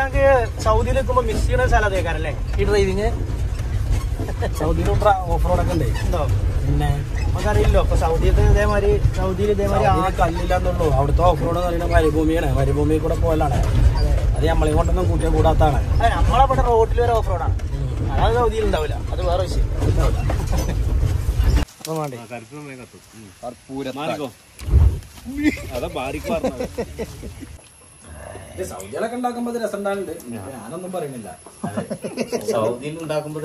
ഞങ്ങൾക്ക് സൗദിയിൽ നിൽക്കുമ്പോൾ മിസ് ചെയ്യുന്ന സ്ഥലം അതേക്കാരല്ലേ ഈ ഡ്രൈവിങ്? സൗദിയിൽ ഓഫ് റോഡൊക്കെ ഉണ്ട്. ഉണ്ടോ? പിന്നെ നമുക്കറിയില്ലോ ഇപ്പൊ സൗദിയിൽ ഇതേമാതിരി കല്ലില്ലാന്നുള്ളൂ. അവിടുത്തെ ഓഫ് റോഡ് എന്ന് പറയുന്നത് മരുഭൂമിയാണ്. മരുഭൂമി കൂടെ പോയലാണ്. അത് നമ്മളെ കൊണ്ടൊന്നും കൂട്ടിയാൽ കൂടാത്താണ്. നമ്മളവിടെ റോഡിൽ വരെ ഓഫ് റോഡാണ്. അത് സൗദിയിൽ ഉണ്ടാവില്ല. അത് വേറെ വിഷയം. സൗദികളൊക്കെ ഉണ്ടാക്കുമ്പോ രസം ഉണ്ടാകുന്നുണ്ട്. ഞാനൊന്നും പറയുന്നില്ല. സൗദിയിൽ ഉണ്ടാക്കുമ്പോൾ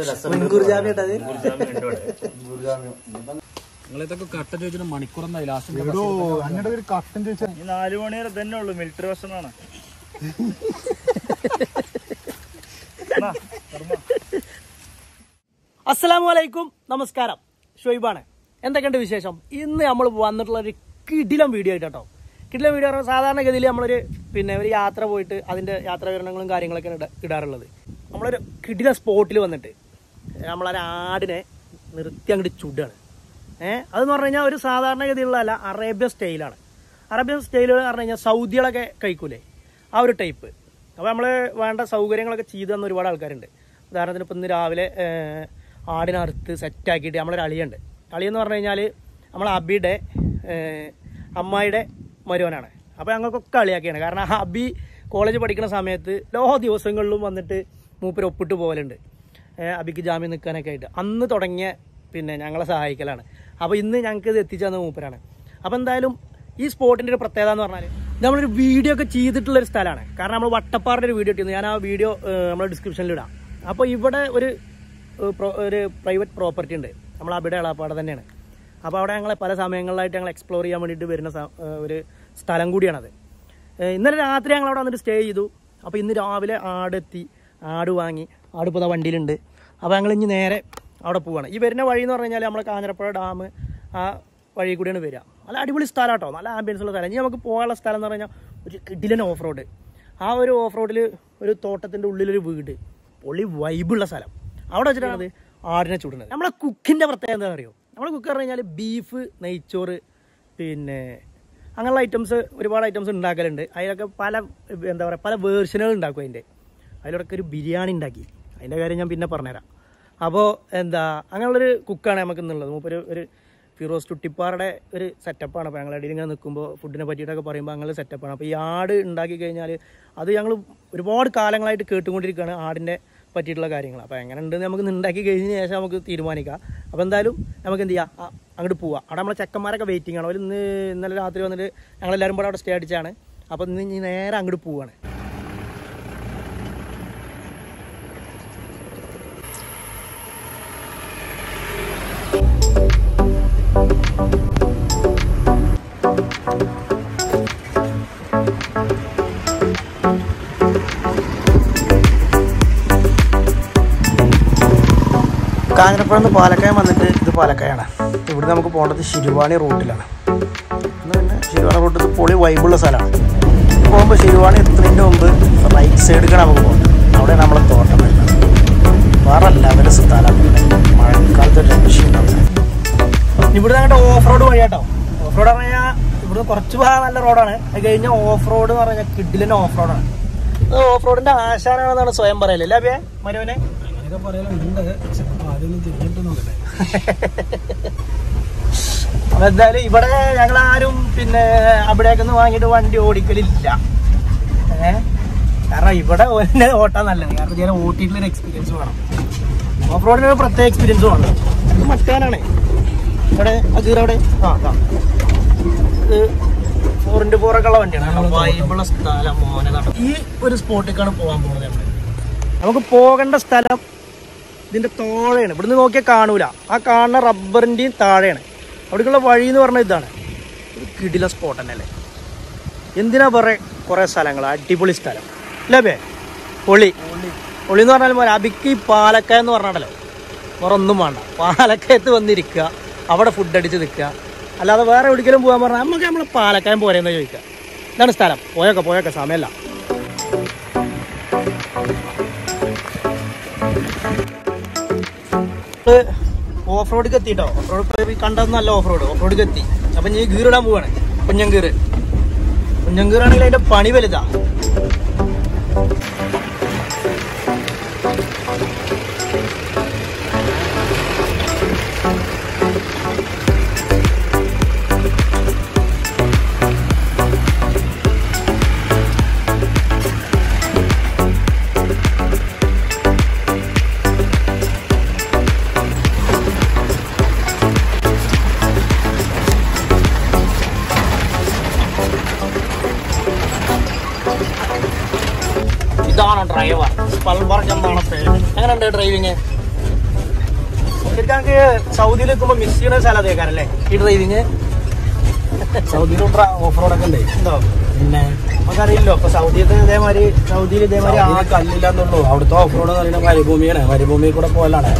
നിങ്ങളിതൊക്കെ കട്ടൻ ചോദിച്ചിട്ട് മണിക്കൂറൊന്നായി. ലാസ്റ്റ് ഒരു കട്ടൻ ചോദിച്ചാൽ 4 മണി വരെ തന്നെ ഉള്ളു. മിലിറ്ററി ഭക്ഷണമാണ്. അസ്സലാമു അലൈക്കും, നമസ്കാരം. ഷുഹൈബാണ്. എന്തൊക്കെയുണ്ട് വിശേഷം? ഇന്ന് നമ്മൾ വന്നിട്ടുള്ള ഒരു കിടിലം വീഡിയോ ആയിട്ട് കേട്ടോ. കിടിലം വീഡിയോ പറഞ്ഞാൽ സാധാരണഗതിയിൽ നമ്മളൊരു ഒരു യാത്ര പോയിട്ട് അതിൻ്റെ യാത്രാ വിവരണങ്ങളും കാര്യങ്ങളൊക്കെ ഇടാറുള്ളത്. നമ്മളൊരു കിടിലം സ്പോട്ടിൽ വന്നിട്ട് നമ്മളൊരു ആടിനെ നിർത്തി അങ്ങോട്ട് ചുടുകയാണ്. അതെന്ന് പറഞ്ഞു കഴിഞ്ഞാൽ ഒരു സാധാരണഗതിയിലുള്ളതല്ല, അറേബ്യൻ സ്റ്റൈലാണ്. അറേബ്യൻ സ്റ്റൈൽ എന്ന് പറഞ്ഞു കഴിഞ്ഞാൽ സൗദികളൊക്കെ കഴിക്കൂലേ, ആ ഒരു ടൈപ്പ്. അപ്പോൾ നമ്മൾ വേണ്ട സൗകര്യങ്ങളൊക്കെ ചെയ്തു തന്ന ഒരുപാട് ആൾക്കാരുണ്ട്. ഉദാഹരണത്തിന് ഇപ്പം ഇന്ന് രാവിലെ ആടിനറുത്ത് സെറ്റാക്കിയിട്ട് നമ്മളൊരു അളിയുണ്ട്. അളിയെന്ന് പറഞ്ഞു കഴിഞ്ഞാൽ നമ്മൾ അബിയുടെ അമ്മായിയുടെ മരുവനാണ്. അപ്പോൾ ഞങ്ങൾക്കൊക്കെ കളിയാക്കിയാണ്. കാരണം അബി കോളേജ് പഠിക്കുന്ന സമയത്ത് എല്ലാ ദിവസങ്ങളിലും വന്നിട്ട് മൂപ്പര് ഒപ്പിട്ട് പോകലുണ്ട്. അബിക്ക് ജാമ്യം നിൽക്കാനൊക്കെ ആയിട്ട് അന്ന് തുടങ്ങിയ ഞങ്ങളെ സഹായിക്കലാണ്. അപ്പോൾ ഇന്ന് ഞങ്ങൾക്ക് ഇത് എത്തിച്ചു തന്ന മൂപ്പരാണ്. അപ്പോൾ എന്തായാലും ഈ സ്പോട്ടിൻ്റെ ഒരു പ്രത്യേകത എന്ന് പറഞ്ഞാൽ നമ്മളൊരു വീഡിയോ ഒക്കെ ചെയ്തിട്ടുള്ളൊരു സ്ഥലമാണ്. കാരണം നമ്മൾ വട്ടപ്പാറിൻ്റെ ഒരു വീഡിയോ ഇട്ടിരുന്നു. ഞാൻ ആ വീഡിയോ നമ്മൾ ഡിസ്ക്രിപ്ഷനിൽ ഇടാം. അപ്പോൾ ഇവിടെ ഒരു പ്രൈവറ്റ് പ്രോപ്പർട്ടി ഉണ്ട്. നമ്മൾ അവിടെ ഇളാപ്പാട് തന്നെയാണ്. അപ്പോൾ അവിടെ ഞങ്ങൾ പല സമയങ്ങളിലായിട്ട് ഞങ്ങൾ എക്സ്പ്ലോർ ചെയ്യാൻ വേണ്ടിയിട്ട് വരുന്ന ഒരു സ്ഥലം കൂടിയാണത്. ഇന്നലെ രാത്രി ഞങ്ങൾ അവിടെ വന്നിട്ട് സ്റ്റേ ചെയ്തു. അപ്പോൾ ഇന്ന് രാവിലെ ആട് വാങ്ങി. ആട് ഇപ്പോൾ വണ്ടിയിലുണ്ട്. അപ്പോൾ ഞങ്ങൾ ഇനി നേരെ അവിടെ പോവുകയാണ്. ഈ വരുന്ന വഴി എന്ന് പറഞ്ഞു കഴിഞ്ഞാൽ നമ്മളെ കാഞ്ഞിരപ്പുഴ ഡാം ആ വഴി കൂടിയാണ് വരിക. നല്ല അടിപൊളി സ്ഥലം കേട്ടോ, നല്ല ആംബിയൻസ് ഉള്ള സ്ഥലം. ഇനി നമുക്ക് പോകാനുള്ള സ്ഥലം എന്ന് പറഞ്ഞാൽ ഒരു കിടിലൻ ഓഫ് റോഡ്. ആ ഒരു ഓഫ് റോഡിൽ ഒരു തോട്ടത്തിൻ്റെ ഉള്ളിലൊരു വീട്, പൊളി വൈബുള്ള സ്ഥലം. അവിടെ വെച്ചിട്ടാണ് അത് ആടിനെ ചുടുന്നത്. നമ്മളെ കുക്കിൻ്റെ പ്രത്യേകത എന്താ അറിയോ? നമ്മളെ കുക്ക് പറഞ്ഞു കഴിഞ്ഞാൽ ബീഫ്, നെയ്ച്ചോറ്, അങ്ങനെയുള്ള ഐറ്റംസ്, ഒരുപാട് ഐറ്റംസ് ഉണ്ടാക്കലുണ്ട്. അതിലൊക്കെ പല വേർഷനുകൾ ഉണ്ടാക്കും. അതിലൊക്കെ ഒരു ബിരിയാണി ഉണ്ടാക്കി. അതിൻ്റെ കാര്യം ഞാൻ പിന്നെ പറഞ്ഞുതരാം. അപ്പോൾ അങ്ങനെയുള്ളൊരു കുക്കാണ് നമുക്ക് ഇന്നുള്ളത്. മൂപ്പര് ഒരു ഫിറോസ് ടുട്ടിപ്പാറുടെ ഒരു സെറ്റപ്പാണ്. അപ്പോൾ ഞങ്ങളുടെ ഇടയിൽ ഇങ്ങനെ നിൽക്കുമ്പോൾ ഫുഡിനെ പറ്റിയിട്ടൊക്കെ പറയുമ്പോൾ അങ്ങനെ സെറ്റപ്പാണ്. അപ്പോൾ ഈ ആട് ഉണ്ടാക്കി കഴിഞ്ഞാൽ അത് ഞങ്ങൾ ഒരുപാട് കാലങ്ങളായിട്ട് കേട്ടുകൊണ്ടിരിക്കുകയാണ് ആടിൻ്റെ പറ്റിയിട്ടുള്ള കാര്യങ്ങൾ. അപ്പോൾ എങ്ങനെ ഉണ്ടെന്ന് നമുക്ക് ഉണ്ടാക്കി കഴിഞ്ഞതിന് ശേഷം നമുക്ക് തീരുമാനിക്കാം. അപ്പോൾ എന്തായാലും നമുക്ക് എന്ത് ചെയ്യാം, അങ്ങോട്ട് പോവാം. അവിടെ നമ്മളെ ചെക്കന്മാരൊക്കെ വെയിറ്റിംഗ് ആണ്. അവർ ഇന്നലെ രാത്രി വന്നിട്ട് ഞങ്ങളെല്ലാവരും കൂടെ അവിടെ സ്റ്റേ അടിച്ചാണ്. അപ്പോൾ ഇന്ന് നേരെ അങ്ങോട്ട് പോവുകയാണ്. കാഞ്ഞിരപ്പുഴ നിന്ന് പാലക്കയം വന്നിട്ട് ഇത് പാലക്കയാണ്. ഇവിടെ നമുക്ക് പോകേണ്ടത് ശിരുവാണി റൂട്ടിലാണ്. ശിരുവാണി റൂട്ടിൽ പൊളി വൈബുള്ള സ്ഥലമാണ്. പോകുമ്പോൾ ശിരുവാണി എത്തുന്നതിൻ്റെ മുമ്പ് റൈറ്റ് സൈഡിലേക്കാണ് നമുക്ക് പോകുന്നത്. അവിടെ നമ്മളെ തോട്ടം വരുന്നത്. വേറെ ലെവൽ സ്ഥലം. മഴക്കാലത്ത് രക്ഷയുണ്ടാവില്ല. ഇവിടുന്ന് അങ്ങോട്ട് ഓഫ് റോഡ് വഴിയാട്ടോ. ഓഫ് റോഡ് പറഞ്ഞു കഴിഞ്ഞാൽ ഇവിടുന്ന് കുറച്ച് ഭാഗം നല്ല റോഡാണ്. അത് കഴിഞ്ഞാൽ ഓഫ് റോഡ് എന്ന് പറഞ്ഞാൽ കിഡിലിൻ്റെ ഓഫ് റോഡാണ്. അത് ഓഫ് റോഡിൻ്റെ ആശാനാണെന്നാണ് സ്വയം പറയല്ലേ അല്ലേ അബിയെ മരുവനെ? എന്തായാലും ഇവിടെ ഞങ്ങളാരും അവിടേക്കൊന്നും വാങ്ങിയിട്ട് വണ്ടി ഓടിക്കലില്ല. കാരണം ഇവിടെ ഓട്ടാൻ നല്ലത്. കാരണം ഞാൻ ഓട്ടിയിട്ടുള്ളൊരു എക്സ്പീരിയൻസ് വേണം. ഓഫ് റോഡിനൊരു പ്രത്യേക എക്സ്പീരിയൻസ് വേണം. ഇത് മറ്റാനാണ് ഇവിടെ അവിടെ ഇത് 4x4 ഒക്കെ ഉള്ള വണ്ടിയാണ്. വൈബുള്ള സ്ഥലം മോനെ. ഈ ഒരു സ്പോട്ടിലേക്കാണ് പോകാൻ പോകുന്നത്. നമുക്ക് പോകേണ്ട സ്ഥലം ഇതിൻ്റെ താഴെയാണ്. ഇവിടുന്ന് നോക്കിയാൽ കാണൂല. ആ കാണുന്ന റബ്ബറിൻ്റെയും താഴെയാണ്. അവിടേക്കുള്ള വഴി എന്ന് പറഞ്ഞാൽ ഇതാണ്. ഒരു കിടില സ്പോട്ട് തന്നെയല്ലേ. എന്തിനാ കുറേ സ്ഥലങ്ങൾ, അടിപൊളി സ്ഥലം അല്ലേ? പൊളി എന്ന് പറഞ്ഞാൽ അബിക്ക് ഈ പാലക്കയം എന്ന് പറഞ്ഞാലോ വേറെ ഒന്നും വേണ്ട. പാലക്കയത്ത് വന്നിരിക്കുക, അവിടെ ഫുഡ് അടിച്ച് നിൽക്കുക. അല്ലാതെ വേറെ എവിടേക്കെങ്കിലും പോകാൻ പറഞ്ഞാൽ നമുക്ക് നമ്മളെ പാലക്കയം പോരെയെന്ന് ചോദിക്കുക. ഇതാണ് സ്ഥലം. പോയൊക്കെ സമയമല്ല. ഓഫ് റോഡിലേക്ക് എത്തിട്ടോ. ഓഫ് റോഡ് കണ്ടത് നല്ല ഓഫ് റോഡിലേക്ക് എത്തി. അപ്പം ഞാൻ ഗീറിടാൻ പോവാണ്. കുഞ്ഞങ്കീറാണെങ്കിൽ അതിൻ്റെ പണി വലുതാ. ഇതാണ് ഡ്രൈവർ, സ്പൽബർഗ് എന്നാണ് പേര്. എങ്ങനെയുണ്ട് ഡ്രൈവിങ്? ശരിക്കും സൗദിയിൽ നിൽക്കുമ്പോൾ മിസ് ചെയ്യുന്ന സ്ഥലം കേൾക്കാറല്ലേ ഈ ഡ്രൈവിങ്? സൗദിയിൽ ഓഫ് റോഡൊക്കെ ഉണ്ട്. ഉണ്ടോ? പിന്നെ നമുക്കറിയില്ലോ ഇപ്പൊ സൗദിയിൽ ഇതേമാതിരി കല്ലില്ലാന്നുള്ളൂ. അവിടുത്തെ ഓഫ് റോഡ് എന്ന് പറയുന്നത് മരുഭൂമിയാണ്. മരുഭൂമിയിൽ കൂടെ പോകലാണ്.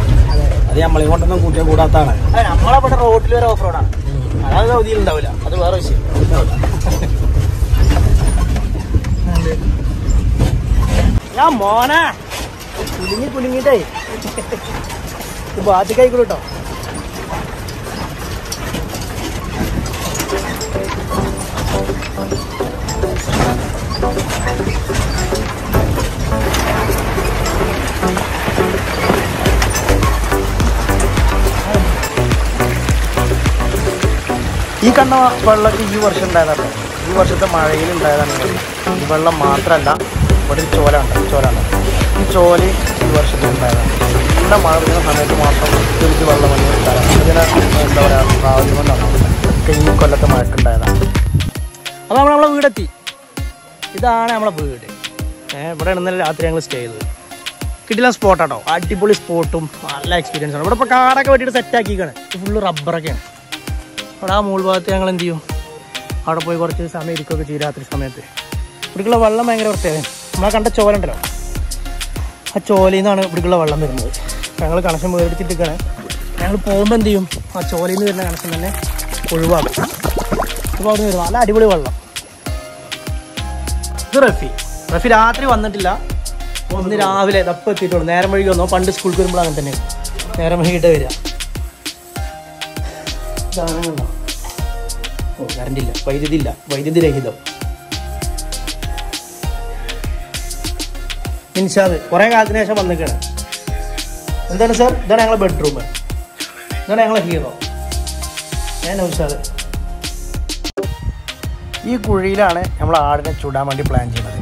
അത് നമ്മളെ കൊണ്ടൊന്നും കൂട്ടിയാൽ കൂടാത്താണ്. നമ്മളവിടെ റോഡിൽ വരെ ഓഫ് റോഡാണ്. അതായത് സൗദിയിൽ ഉണ്ടാവില്ല, അത് വേറെ വിഷയം. ഞാൻ മോനെ കുലുങ്ങിട്ടേ ബാധിക്കായിക്കോളൂ കേട്ടോ. ഈ കണ്ണ വെള്ളമൊക്കെ ഈ വർഷം ഉണ്ടായതാണ്. ഈ വർഷത്തെ മഴയിൽ ഉണ്ടായതാണ്. ഈ വെള്ളം മാത്രമല്ല, ഇവിടെ ഒരു ചോലുണ്ട്. ഈ ചോല് ഈ വർഷത്തിൽ ഉണ്ടായതാണ്. നല്ല മഴ പെയ്യുന്ന സമയത്ത് മാത്രം ഒത്തിരി വെള്ളം വന്ന് ഉണ്ടാകാം. ഇതിന് എന്താ പറയുക, പ്രാവശ്യം കൊണ്ടാണ് ഒക്കെ ഈ കൊല്ലത്തെ മഴക്കുണ്ടായതാണ്. അപ്പോൾ നമ്മളെ വീടെത്തി. ഇതാണ് നമ്മളെ വീട്. ഇവിടെ ഇന്നലെ രാത്രി ഞങ്ങൾ സ്റ്റേ ചെയ്തത്. കിട്ടില്ല സ്പോട്ടാട്ടോ, അടിപൊളി സ്പോട്ടും നല്ല എക്സ്പീരിയൻസ് ആണ്. ഇവിടെ ഇപ്പോൾ കാടൊക്കെ വെട്ടിയിട്ട് സെറ്റാക്കിക്കാണ്. ഫുള്ള് റബ്ബറൊക്കെയാണ്. അവിടെ ആ മുകൾ ഭാഗത്ത് ഞങ്ങൾ എന്ത് ചെയ്യും, അവിടെ പോയി കുറച്ച് സമയം ഇരിക്കുകയൊക്കെ ചെയ്യും രാത്രി സമയത്ത്. ഇവിടേക്കുള്ള വെള്ളം ഭയങ്കര പ്രത്യേകത. നമ്മളെ കണ്ട ചോലുണ്ടല്ലോ, ആ ചോലയിൽ നിന്നാണ് ഇവിടേക്കുള്ള വെള്ളം വരുന്നത്. ഞങ്ങൾ കണക്ഷൻ മേടിച്ചിട്ടിരിക്കുകയാണ്. ഞങ്ങൾ പോകുമ്പോൾ എന്ത് ചെയ്യും, ആ ചോലയിൽ നിന്ന് വരുന്ന കണക്ഷൻ തന്നെ ഒഴിവാക്കും. ഇപ്പോൾ അവിടെ വരും നല്ല അടിപൊളി വെള്ളം. ഇത് റഫി രാത്രി വന്നിട്ടില്ല. ഒന്ന് രാവിലെ തപ്പ് എത്തിയിട്ടുള്ളൂ. നേരം വൈകി വന്നോ, പണ്ട് സ്കൂളിൽ വരുമ്പോൾ അങ്ങനെ തന്നെ നേരം വൈകിട്ട് വരിക. ഇതാണോ? ഓ, കറണ്ട് ഇല്ല, വൈദ്യുതി ഇല്ല, വൈദ്യുതി രഹിതം. ഇൻഷാദ് കുറേ കാലത്തിന് ശേഷം വന്നിരിക്കുകയാണ്. എന്താണ് സാർ? ഇതാണ് ഞങ്ങളെ ബെഡ്റൂം, ഇതാണ് ഞങ്ങളെ ഹീറോ. ഞാൻ നൗഷാദ്. ഈ കുഴിയിലാണ് നമ്മൾ ആടിനെ ചുടാൻ വേണ്ടി പ്ലാൻ ചെയ്യുന്നത്.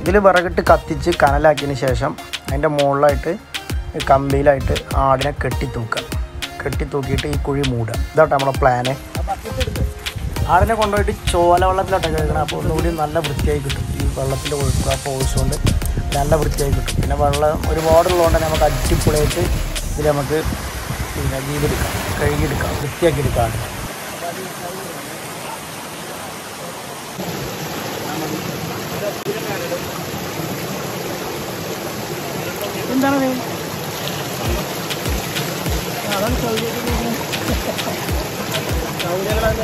ഇതിൽ വിറകിട്ട് കത്തിച്ച് കനലാക്കിയതിന് ശേഷം അതിൻ്റെ മുകളിലായിട്ട് കമ്പിയിലായിട്ട് ആടിനെ കെട്ടി തൂക്കിയിട്ട് ഈ കുഴി മൂടുക. ഇതാട്ടോ നമ്മളെ പ്ലാന്. ആടിനെ കൊണ്ടുപോയിട്ട് ചോല വെള്ളത്തിലോട്ടൊക്കെ കഴിക്കണം. അപ്പോൾ ഒന്നുകൂടി നല്ല വൃത്തിയായി കിട്ടും. ഈ വെള്ളത്തിൻ്റെ ഒഴുക്കുക ഫോഴ്സ് കൊണ്ട് നല്ല വൃത്തിയായി കിട്ടും. പിന്നെ വെള്ളം ഒരുപാടുള്ളതുകൊണ്ട് തന്നെ നമുക്ക് അടിപൊളിയായിട്ട് ഇതിൽ നമുക്ക് പിന്നെ ചെയ്തെടുക്കാം, കഴുകിയെടുക്കാം, വൃത്തിയാക്കി എടുക്കാം. എന്താണ്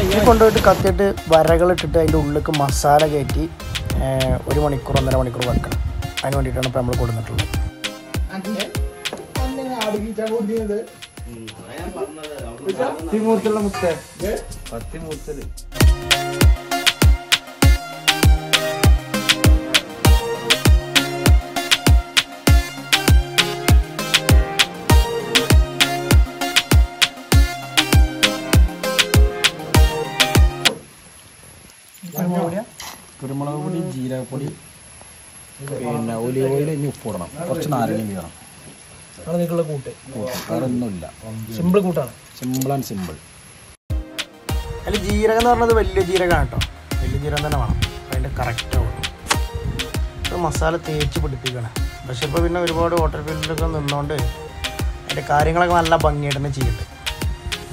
ഇത് കൊണ്ടുപോയിട്ട് കത്തിയിട്ട് വരകളിട്ടിട്ട് അതിൻ്റെ ഉള്ളിലേക്ക് മസാല കയറ്റി 1 മണിക്കൂർ 1.5 മണിക്കൂർ വെക്കണം. അതിന് വേണ്ടിയിട്ടാണ് ഇപ്പോൾ നമ്മൾ കൊടുത്തിട്ടുള്ളത്. കുരുമുളക് പൊടി, ജീരകപ്പൊടി, പിന്നെ ഒലിവ് ഓയിൽ, ഇനി ഉപ്പിടണം, കുറച്ച് നാരങ്ങ വീഴണം. അവിടെ നിൽക്കുള്ള കൂട്ട് വേറെ ഒന്നുമില്ല. സിമ്പിൾ കൂട്ടാണ്. Simple and simple. അതിൽ ജീരകം എന്ന് പറഞ്ഞത് വലിയ ജീരകമാണ് കേട്ടോ. വലിയ ജീരകം തന്നെ വേണം. അതിൻ്റെ കറക്റ്റ് ആവും. ഇപ്പോൾ മസാല തേച്ച് പിടിപ്പിക്കണം. പക്ഷെ ഇപ്പോൾ പിന്നെ ഒരുപാട് ഹോട്ടൽ ഫീൽഡിലൊക്കെ നിന്നുകൊണ്ട് അതിൻ്റെ കാര്യങ്ങളൊക്കെ നല്ല ഭംഗിയായിട്ട് തന്നെ ചെയ്യുന്നുണ്ട്.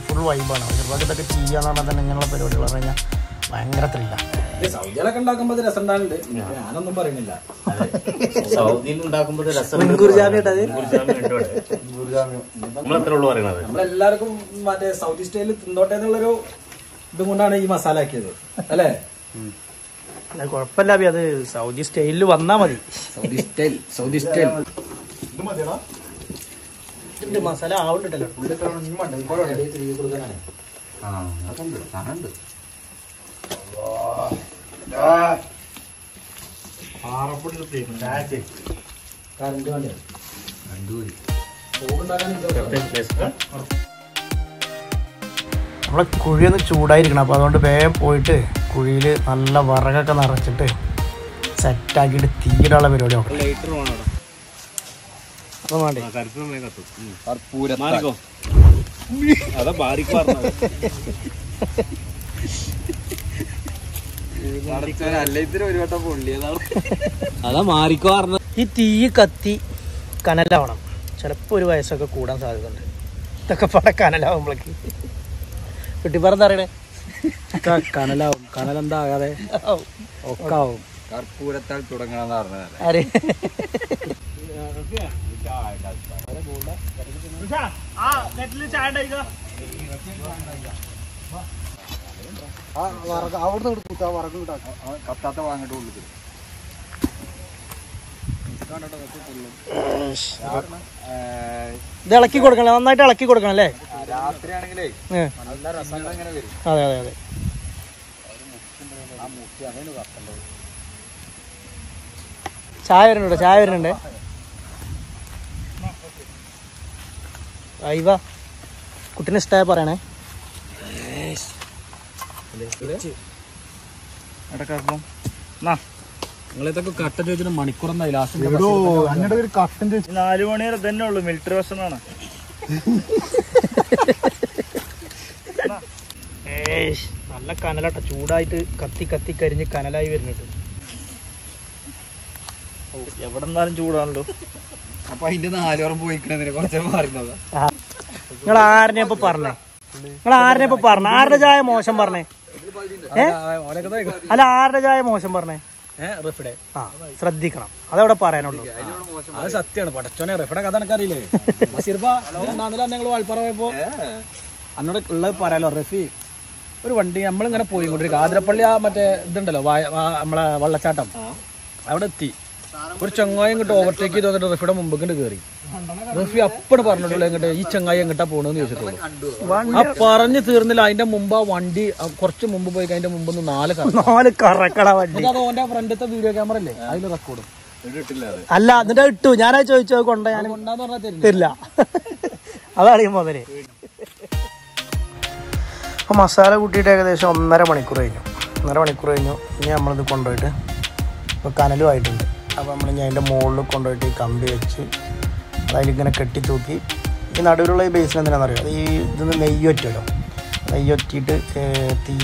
ഫുൾ വൈബാണ്. ഒരുപാട് ഇതൊക്കെ ചെയ്യാന്ന് പറഞ്ഞാൽ തന്നെ ഇങ്ങനെയുള്ള പരിപാടികൾ പറഞ്ഞു കഴിഞ്ഞാൽ ഭയങ്കര ത്രില്ലാണ്. സൗദിയിലൊക്കെ ഉണ്ടാക്കുമ്പോൾ രസം ഉണ്ടാകുന്നുണ്ട്. ഞാനൊന്നും പറയുന്നില്ല. സൗദിയിൽ ഉണ്ടാക്കുമ്പോൾ മുൻകൂർ ജാമ്യം ഇട്ടത് നമ്മളെല്ലാവർക്കും മറ്റേ സൗദി സ്റ്റൈലിൽ തിന്നോട്ടെ എന്നുള്ളൊരു ഇതും കൊണ്ടാണ് ഈ മസാല ആക്കിയത് അല്ലേ? കുഴപ്പമില്ല അഭി, അത് സൗദി സ്റ്റൈലിൽ വന്നാ മതി. സൗദി സ്റ്റൈൽ മസാല ആവുന്നുണ്ടല്ലോ. നമ്മളെ കുഴിയൊന്ന് ചൂടായിരിക്കണം. അപ്പോൾ അതുകൊണ്ട് വേഗം പോയിട്ട് കുഴിയിൽ നല്ല വിറകൊക്കെ നിറച്ചിട്ട് സെറ്റാക്കിയിട്ട് തീയിടാനുള്ള പരിപാടി നോക്കാം. അപ്പം വേണ്ടേ അതാ ബാരിക്ക് പറഞ്ഞത്. അതാ മാറിക്കോ പറഞ്ഞത്. ഈ തീ കത്തി കനലാവണം. ചിലപ്പോൾ ഒരു വയസ്സൊക്കെ കൂടാൻ സാധ്യതയുണ്ട്. ഇതൊക്കെ പട കനലാവുമ്പോഴേക്ക് കുട്ടിപ്പറന്താ അറിയണേ കനലാവും. കനലെന്താ ആകാതെ ഒക്കെ ആവും. കർപ്പൂരത്താൽ തുടങ്ങണമെന്ന് പറഞ്ഞത്. ആര് അവിടെ നിന്ന് വറക്കും കിട്ടാ കത്താത്ത വാങ്ങിട്ട് കൊള്ളിട്ട് ഇത് ഇളക്കി കൊടുക്കണം, നന്നായിട്ട് ഇളക്കി കൊടുക്കണം അല്ലേ? രാത്രി ആണെങ്കിലേ നല്ല രസങ്ങൾ ഇങ്ങനെ വരും. അതെ അതെ അതെ. ചായ വരുന്നുണ്ടോ? ചായ വരുന്നുണ്ട്. അയ്യ കുട്ടീനെ ഇഷ്ടമായ പറയണേ. നിങ്ങളിതൊക്കെ കട്ട ചോദിച്ചിട്ട് മണിക്കൂറെന്നായി ലാസ്റ്റ്. അങ്ങനെ ഒരു കട്ടൻ ചോദിച്ചു 4 മണി വരെ തന്നെ ഉള്ളു. മിലിറ്ററി ഭക്ഷണമാണ്. നല്ല കനലാട്ടോ, ചൂടായിട്ട് കത്തി കത്തി കരിഞ്ഞ് കനലായി വരുന്നുണ്ട്. എവിടെ നിന്നാലും ചൂടാണല്ലോ. അപ്പൊ അതിന്റെ 4 ഓളം പോയിക്കണേ കുറച്ച് മാറുന്നത്. നിങ്ങൾ ആരനെ ഇപ്പൊ പറഞ്ഞേ? ആരുടെ ചായ മോശം പറഞ്ഞേ? അല്ല, ആരുടെ ചായ മോശം പറഞ്ഞേ? റെഫിടെ ആ ശ്രദ്ധിക്കണം, അതവിടെ പറയാനുള്ളൂ. അത് സത്യമാണ്. പടച്ചോനെ റെഫിടെ കഥ എനിക്കറിയില്ലേ? ഞങ്ങൾ വാൾപ്പാറ പോയപ്പോ അന്നോട് ഉള്ളത് പറയാലോ. റഫി ഒരു വണ്ടി നമ്മളിങ്ങനെ പോയിക്കൊണ്ടിരിക്കുക. ആതിരപ്പള്ളി ആ മറ്റേ ഇതുണ്ടല്ലോ നമ്മളെ വള്ളച്ചാട്ടം, അവിടെ എത്തി. ഒരു ചങ്ങായി ഇങ്ങോട്ട് ഓവർടേക്ക് ചെയ്ത് വന്നിട്ട് റഫിയുടെ മുമ്പ് ഇങ്ങോട്ട് കയറി. റഫി അപ്പണ് പറഞ്ഞിട്ടുള്ളൂ ഇങ്ങോട്ട് ഈ ചങ്ങായി എങ്ങോട്ടാ പോകണമെന്ന് ചോദിച്ചിട്ടുള്ളൂ. ആ പറഞ്ഞു തീർന്നില്ല. അതിന്റെ മുമ്പ് ആ വണ്ടി കുറച്ച് മുമ്പ് പോയി അതിന്റെ മുമ്പ് 4 കറക്കട വണ്ടി. അത് ഓന്റെ ഫ്രണ്ടത്തെ വീഡിയോ ക്യാമറ അല്ലേ, അതിൽ റെക്കോർഡും അല്ല. എന്നിട്ട് ഇട്ടു, ഞാനത് ചോദിച്ചോ കൊണ്ട ഞാൻ കൊണ്ടാന്ന് പറഞ്ഞാൽ തരില്ല. അതാണ് ഈ മുതല്. അപ്പോൾ മസാല കൂട്ടിയിട്ട് ഏകദേശം 1.5 മണിക്കൂർ കഴിഞ്ഞു. 1.5 മണിക്കൂർ കഴിഞ്ഞു. ഇനി നമ്മളിത് കൊണ്ടുപോയിട്ട് ഇപ്പോൾ കനലും ആയിട്ടുണ്ട്. അപ്പോൾ നമ്മൾ ഇനി അതിൻ്റെ മുകളിൽ കൊണ്ടുപോയിട്ട് ഈ കമ്പി വെച്ച് അതിലിങ്ങനെ കെട്ടിത്തൂക്കി ഈ നടുവിലുള്ള ഈ ബേസിന് എന്തിനാണെന്നറിയോ? ഈ ഇതൊന്ന് നെയ്യൊറ്റുമല്ലോ, നെയ്യൊറ്റിയിട്ട് തീ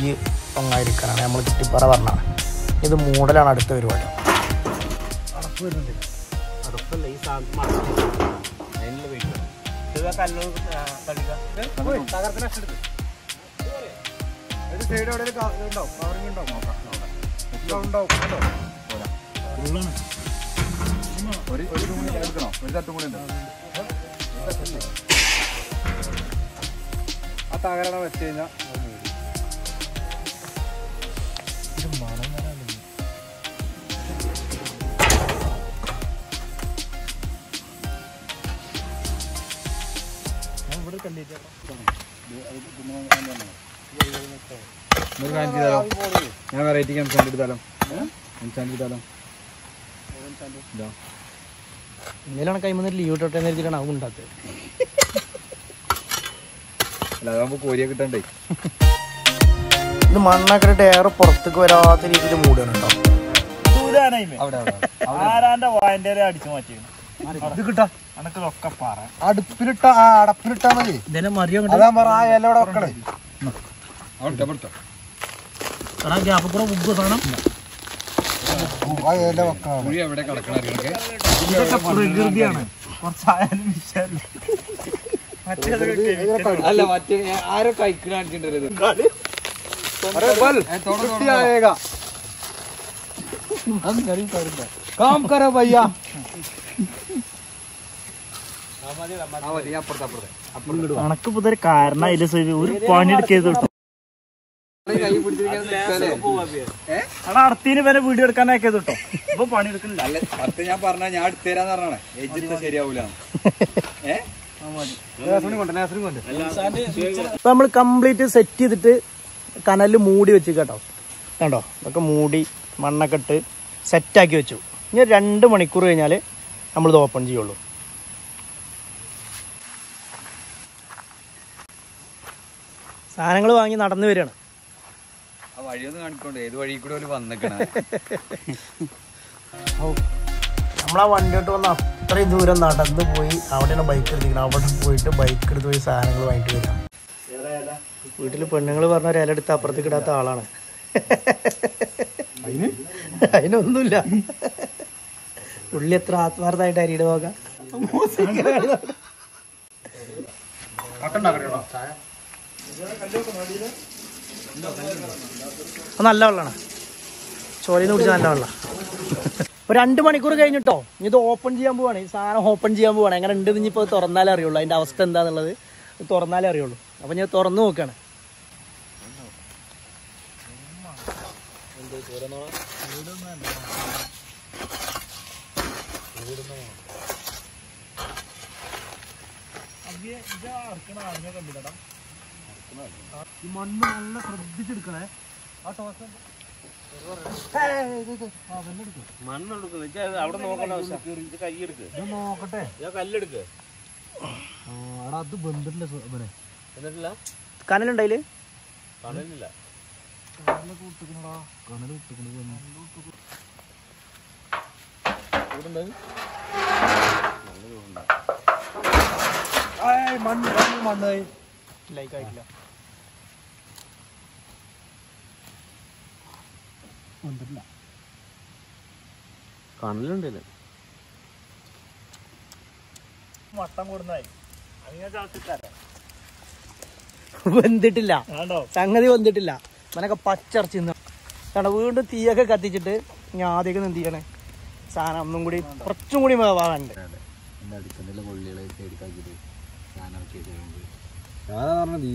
പൊങ്ങായിരിക്കാനാണ് നമ്മൾ ചുറ്റിപ്പറ പറഞ്ഞാണ്. ഇത് മൂടലാണ് അടുത്ത പരിപാടി. അടപ്പ് വരുന്നുണ്ട്. അടപ്പല്ല, ഈ ആ തകരണ വെച്ച് കഴിഞ്ഞാൽ ഞാൻ വെറൈറ്റി എടുത്താലോ. ഇന്നലെയാണ് കൈമന്നിട്ട് ലീവ് ഇട്ടോട്ടെ എഴുതിയിട്ടാണ് അവൻ ഉണ്ടാത്തത്. അതാകുമ്പോ കോരിയെ കിട്ടണ്ടേ. ഇത് മണ്ണാക്കിട്ട് ഏറെ പുറത്തേക്ക് വരാത്ത രീതിയിൽ മൂടുകയാണ് കേട്ടോ. ആരാന്റെ വായന്റെ അടിച്ചു മാറ്റി ഇത് കിട്ടാ. അനക്കൊക്കെ പറ. അടുപ്പിലിട്ടാ അടപ്പിലിട്ടാ മതി. ഇതിനെ മറിയോ അതാ പറ. ആ ഇല ഇവിടെ വെക്കണേ. ഗ്യാപ്പ് കൂടെ മുമ്പ് സാധനം ആ ഇല വെക്കണം. എവിടെ കിടക്കണ പ്രകൃതിയാണ്. കുറച്ചായാലും അല്ല മറ്റേ ആരോ കഴിക്കണ കാണിച്ചിട്ടുണ്ടല്ലോ. काम करो भैया. കണക്ക് പുതിയ കാരണം അതില് ഒരു പണിയെടുക്കരുത് കേട്ടോ. അടുത്തിന് വരെ വീഡിയോ എടുക്കാനൊക്കെ കേട്ടോ. ഇപ്പൊ പണിയെടുക്കുന്നില്ല. ഞാൻ പറഞ്ഞ ഞാൻ എടുത്തരാന്ന് പറഞ്ഞാണ്. ശരിയാവൂല. ഇപ്പൊ നമ്മൾ കംപ്ലീറ്റ് സെറ്റ് ചെയ്തിട്ട് കനലിൽ മൂടി വെച്ച് കേട്ടോ. കണ്ടോ, ഇതൊക്കെ മൂടി മണ്ണൊക്കെ ഇട്ട് സെറ്റാക്കി വെച്ചു. ഇനി 2 മണിക്കൂർ കഴിഞ്ഞാൽ നമ്മളിത് ഓപ്പൺ ചെയ്യുള്ളൂ. സാധനങ്ങൾ വാങ്ങി നടന്നു വരികയാണ്. ആ വഴിയൊന്ന് കാണിക്കോണ്ട് ഏത് വഴി കൂടെ വന്നിക്കണ. നമ്മളാ വണ്ടിയോട്ട് വന്ന് അത്രയും ദൂരം നടന്നു പോയി അവിടെയാണ് ബൈക്ക് എടുത്തിരിക്കണം. അവിടെ പോയിട്ട് ബൈക്ക് എടുത്ത് പോയി സാധനങ്ങൾ വാങ്ങിട്ട് വരാം. വീട്ടിൽ പെണ്ണുങ്ങൾ പറഞ്ഞ ഒരു ഇല എടുത്ത് അപ്പുറത്തേക്ക് ഇടാത്ത ആളാണ്. അതിനൊന്നുമില്ല. ഉള്ളി എത്ര ആത്മാർത്ഥമായിട്ട് അരിയുടെ നോക്കാം. നല്ല വെള്ളമാണ്, ചോരന്ന് കുടിച്ചാൽ നല്ല വെള്ളം. ഒരു 2 മണിക്കൂർ കഴിഞ്ഞിട്ടോ ഇത് ഓപ്പൺ ചെയ്യാൻ പോവാണ്. ഈ സാധനം ഓപ്പൺ ചെയ്യാൻ പോവാണ്. എങ്ങനെ ഉണ്ട് ഇനിയിപ്പോൾ തുറന്നാലേ അറിയുള്ളൂ അതിൻ്റെ അവസ്ഥ എന്താണെന്നുള്ളത്. തുറന്നാലേ അറിയുള്ളൂ. അപ്പം ഞാൻ തുറന്നു നോക്കുകയാണ്. ഈ മണ്ണ് നല്ല ശ്രദ്ധിച്ചെടുക്കണേ. ആ ടോസ് അവിടെ നോക്കണ്ട ആവശ്യം. കൈ എടുക്ക്, നോക്കട്ടെ. കല്ലെടുക്ക്. അത് ബന്ധിട്ടില്ല. എന്നിട്ടില്ല, കനലുണ്ടതില് കാണുന്നില്ല. മണ്ണ് ലൈക്കായിട്ടില്ല. വന്നിട്ടില്ല. കണലുണ്ടല്ലേ മട്ടം കൂടുന്നായി വെന്തിട്ടില്ല. സംഗതി വെന്തിട്ടില്ല. മനൊക്കെ പച്ചറച്ചി കാരണം വീണ്ടും തീയൊക്കെ കത്തിച്ചിട്ട് ഞാൻ ആദ്യമൊക്കെ എന്ത് ചെയ്യണേ സാധനം ഒന്നും കൂടി കുറച്ചും കൂടി വേവാറുണ്ട്.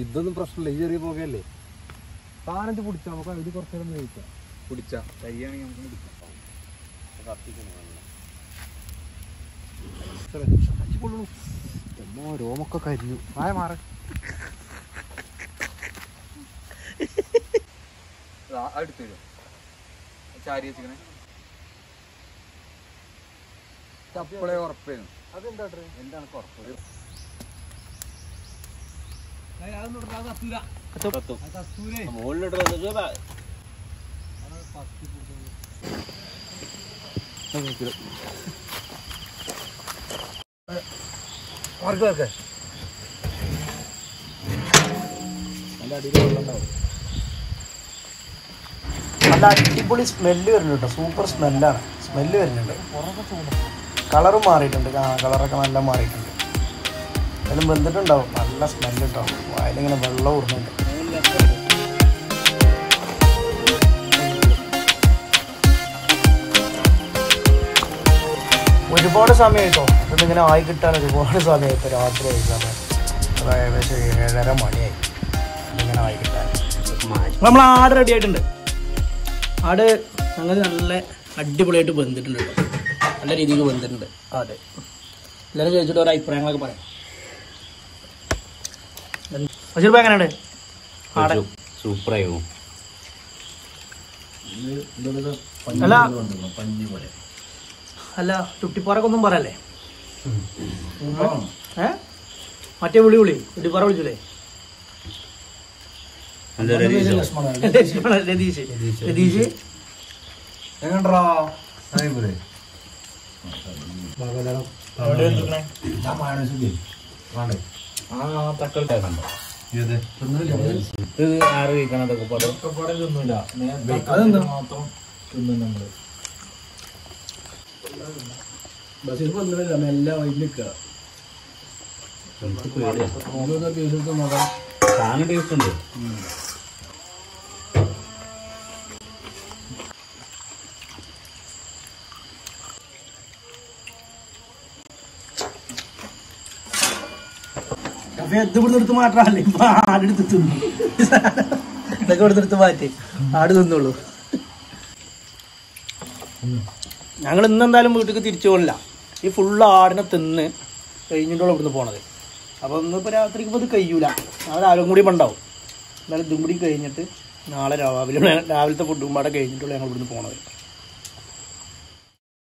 ഇതൊന്നും പ്രശ്നമില്ല. ഈ ചെറിയ പോകല്ലേ സാധനത്തിൽ പിടിച്ചാൽ നമുക്ക് അതിൽ കുറച്ചു നേരം കഴിക്കാം. പിടിച്ചാ കൈയാണെങ്കിൽ നമുക്ക് പിടിക്കാം. രോമൊക്കെ കരിഞ്ഞു. ആയ മാറി അടുത്ത് വരും ചാരി വെച്ചിങ്ങനെ അപ്പോളെ ഉറപ്പായിരുന്നു. എന്താണ് ഉറപ്പ്? മുകളിലിട്ട് നല്ല അടിപൊളി സ്മെല്ല് വരുന്നുണ്ട് കേട്ടോ. സൂപ്പർ സ്മെല്ലാണ്. സ്മെല്ല് വരുന്നുണ്ട്. കളറും മാറിയിട്ടുണ്ട്. കളറൊക്കെ നല്ല മാറിയിട്ടുണ്ട്. എല്ലാം വെന്തിട്ടുണ്ടാവും. നല്ല സ്മെല്ല് കേട്ടോ. വായിലിങ്ങനെ വെള്ളം ഊർന്നുണ്ട്. ഒരുപാട് സമയമായിട്ടോ ഇതിങ്ങനെ ആയി കിട്ടാൻ ഒരുപാട് സമയമായിട്ടോ. രാത്രി ആയി സമയം ഏകദേശം 7:30 മണിയായി ഇതിങ്ങനെ ആയി കിട്ടാൻ. നമ്മൾ ആട് റെഡി ആയിട്ടുണ്ട്. ആട് സംഗതി നല്ല അടിപൊളിയായിട്ട് വെന്തിട്ടുണ്ട് കേട്ടോ. നല്ല രീതിക്ക് വെന്തിട്ടുണ്ട് ആട്. എല്ലാവരും ചോദിച്ചിട്ട് ഓരോ അഭിപ്രായങ്ങളൊക്കെ പറയാം. ബഷീർഭായ് എങ്ങനെയുണ്ട് ആട്? സൂപ്പറായിരുന്നു. അല്ല ചുട്ടിപ്പാറൊക്കെ ഒന്നും പറയല്ലേ? മറ്റേ വിളി ചുട്ടിപ്പാറ വിളിച്ചില്ലേ? രതീഷ് എങ്ങണ്ടാ ഇത് ആറ് കഴിക്കണതൊക്കെ തിന്നില്ല. നമ്മള് ബസ്സിൽ വന്നിട്ടില്ല. മെല്ലെ വൈകിട്ട് സാധനം ടേസ്റ്റ് ഉണ്ട്. ഇത് ഇവിടെ എടുത്ത് മാറ്റാല്ലേ? ഇപ്പൊ ആടെടുത്ത് തിന്നു. ഇതൊക്കെ ഇവിടെ എടുത്ത് മാറ്റി ആട് തിന്നുള്ളൂ. ഞങ്ങൾ ഇന്നെന്തായാലും വീട്ടിലേക്ക് തിരിച്ചു പോകില്ല. ഈ ഫുള്ള് ആടിനെ തിന്ന് കഴിഞ്ഞിട്ടുള്ള ഇവിടുന്ന് പോണത്. അപ്പോൾ ഇന്നിപ്പോൾ രാത്രിക്ക് ഇപ്പോൾ ഇത് കഴിയൂല. നാളെ ആരും കൂടി ഉണ്ടാവും. എന്നാലും ഇതും കൂടി കഴിഞ്ഞിട്ട് നാളെ രാവിലത്തെ ഫുഡും പാടെ കഴിഞ്ഞിട്ടുള്ള ഞങ്ങൾ ഇവിടുന്ന് പോണത്.